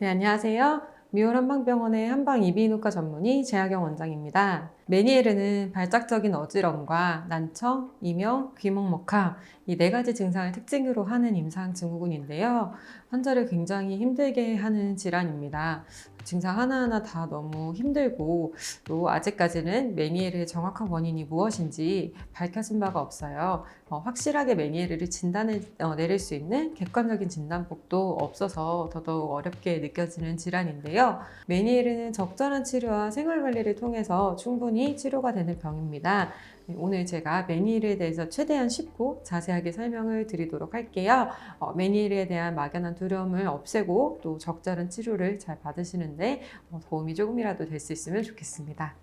네, 안녕하세요. 미올 한방병원의 한방 이비인후과 전문의 재하경 원장입니다. 메니에르는 발작적인 어지럼과 난청, 이명, 귀먹먹함 이 네 가지 증상을 특징으로 하는 임상 증후군인데요. 환자를 굉장히 힘들게 하는 질환입니다. 증상 하나하나 다 너무 힘들고 또 아직까지는 메니에르의 정확한 원인이 무엇인지 밝혀진 바가 없어요. 확실하게 메니에르를 진단을 내릴 수 있는 객관적인 진단법도 없어서 더더욱 어렵게 느껴지는 질환인데요. 메니에르는 적절한 치료와 생활관리를 통해서 충분히 치료가 되는 병입니다. 오늘 제가 메니에르에 대해서 최대한 쉽고 자세하게 설명을 드리도록 할게요. 메니에르에 대한 막연한 두려움을 없애고 또 적절한 치료를 잘 받으시는데 도움이 조금이라도 될 수 있으면 좋겠습니다.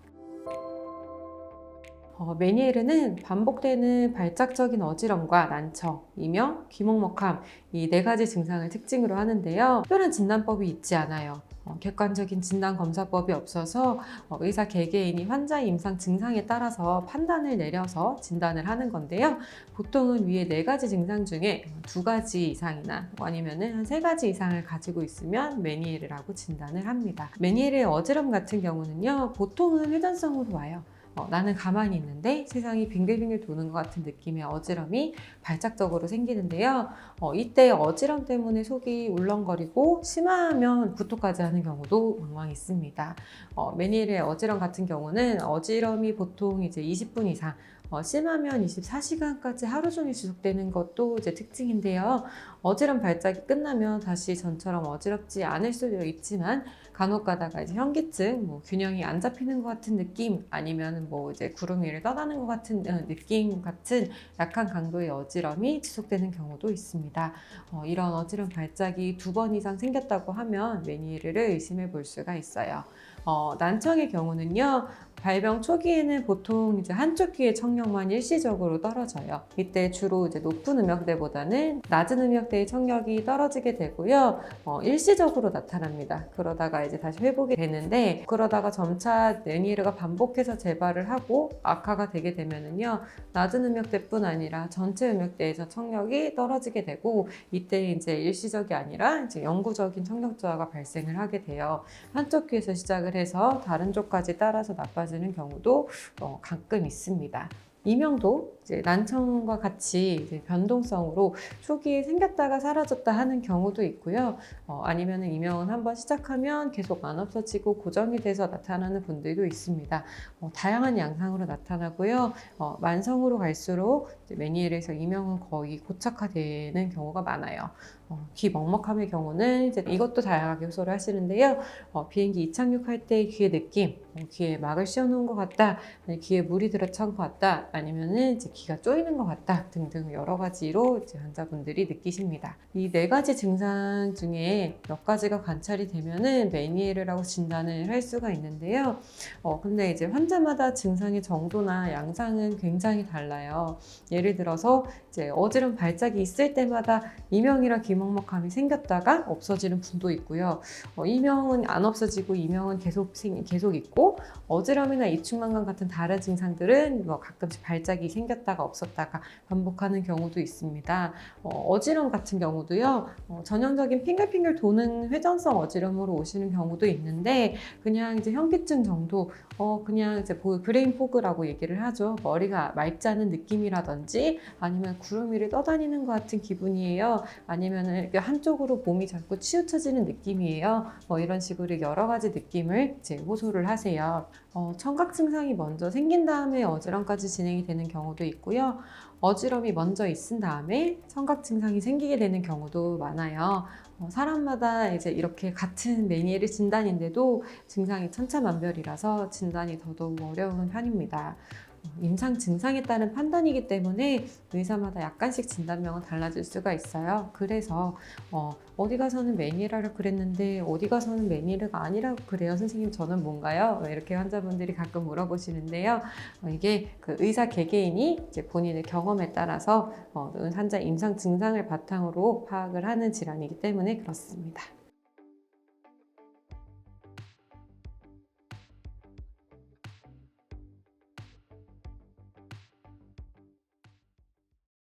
메니에르는 반복되는 발작적인 어지럼과 난청, 이명, 귀먹먹함 이 네 가지 증상을 특징으로 하는데요. 특별한 진단법이 있지 않아요. 객관적인 진단 검사법이 없어서 의사 개개인이 환자의 임상 증상에 따라서 판단을 내려서 진단을 하는 건데요. 보통은 위에 네 가지 증상 중에 두 가지 이상이나 아니면은 한 세 가지 이상을 가지고 있으면 메니에르라고 진단을 합니다. 메니에르의 어지럼 같은 경우는요, 보통은 회전성으로 와요. 나는 가만히 있는데 세상이 빙글빙글 도는 것 같은 느낌의 어지럼이 발작적으로 생기는데요. 이때 어지럼 때문에 속이 울렁거리고 심하면 구토까지 하는 경우도 왕왕 있습니다. 메니에르의 어지럼 같은 경우는 어지럼이 보통 이제 20분 이상 심하면 24시간까지 하루 종일 지속되는 것도 이제 특징인데요. 어지럼 발작이 끝나면 다시 전처럼 어지럽지 않을 수도 있지만 간혹 가다가 이제 현기증, 균형이 안 잡히는 것 같은 느낌, 아니면 이제 구름 위를 떠나는 것 같은 느낌 같은 약한 강도의 어지럼이 지속되는 경우도 있습니다. 이런 어지럼 발작이 2번 이상 생겼다고 하면 메니에르를 의심해 볼 수가 있어요. 난청의 경우는요, 발병 초기에는 보통 이제 한쪽 귀의 청력만 일시적으로 떨어져요. 이때 주로 이제 높은 음역대보다는 낮은 음역대의 청력이 떨어지게 되고요. 일시적으로 나타납니다. 그러다가 이제 다시 회복이 되는데, 그러다가 점차 메니에르가 반복해서 재발을 하고 악화가 되게 되면은요, 낮은 음역대뿐 아니라 전체 음역대에서 청력이 떨어지게 되고, 이때 이제 일시적이 아니라 이제 영구적인 청력 저하가 발생을 하게 돼요. 한쪽 귀에서 시작을 해서 다른 쪽까지 따라서 나빠지는 경우도 가끔 있습니다. 이명도 이제 난청과 같이 이제 변동성으로 초기에 생겼다가 사라졌다 하는 경우도 있고요. 아니면 이명은 한번 시작하면 계속 안 없어지고 고정이 돼서 나타나는 분들도 있습니다. 다양한 양상으로 나타나고요. 만성으로 갈수록 메니에르에서 이명은 거의 고착화되는 경우가 많아요. 귀 먹먹함의 경우는 이제 이것도 다양하게 호소를 하시는데요. 비행기 이착륙할 때 귀의 느낌, 귀에 막을 씌워놓은 것 같다, 아니 귀에 물이 들어찬 것 같다, 아니면은 이제 귀가 쪼이는 것 같다 등등 여러 가지로 이제 환자분들이 느끼십니다. 이 네 가지 증상 중에 몇 가지가 관찰이 되면은 메니에르라고 진단을 할 수가 있는데요. 근데 이제 환자마다 증상의 정도나 양상은 굉장히 달라요. 예를 들어서 이제 어지럼 발작이 있을 때마다 이명이랑 귀먹먹함이 생겼다가 없어지는 분도 있고요. 이명은 안 없어지고 이명은 계속 있고, 어지럼이나 이충만감 같은 다른 증상들은 가끔씩 발작이 생겼다가 없었다가 반복하는 경우도 있습니다. 어지럼 같은 경우도요, 전형적인 핑글핑글 도는 회전성 어지럼으로 오시는 경우도 있는데, 그냥 이제 현기증 정도, 그냥 이제 브레인 포그라고 얘기를 하죠. 머리가 맑지 않은 느낌이라든지, 아니면 구름 위를 떠다니는 것 같은 기분이에요. 아니면 이렇게 한쪽으로 몸이 자꾸 치우쳐지는 느낌이에요. 이런 식으로 여러 가지 느낌을 이제 호소를 하세요. 청각 증상이 먼저 생긴 다음에 어지럼까지 진행이 되는 경우도 있고요. 어지럼이 먼저 있은 다음에 청각 증상이 생기게 되는 경우도 많아요. 사람마다 이제 이렇게 같은 메니에르 진단인데도 증상이 천차만별이라서 진단이 더더욱 어려운 편입니다. 임상 증상에 따른 판단이기 때문에 의사마다 약간씩 진단명은 달라질 수가 있어요. 그래서 어디 가서는 메니에르라고 그랬는데 어디 가서는 메니에르가 아니라고 그래요. 선생님 저는 뭔가요? 이렇게 환자분들이 가끔 물어보시는데요. 이게 그 의사 개개인이 이제 본인의 경험에 따라서 환자 임상 증상을 바탕으로 파악을 하는 질환이기 때문에 그렇습니다.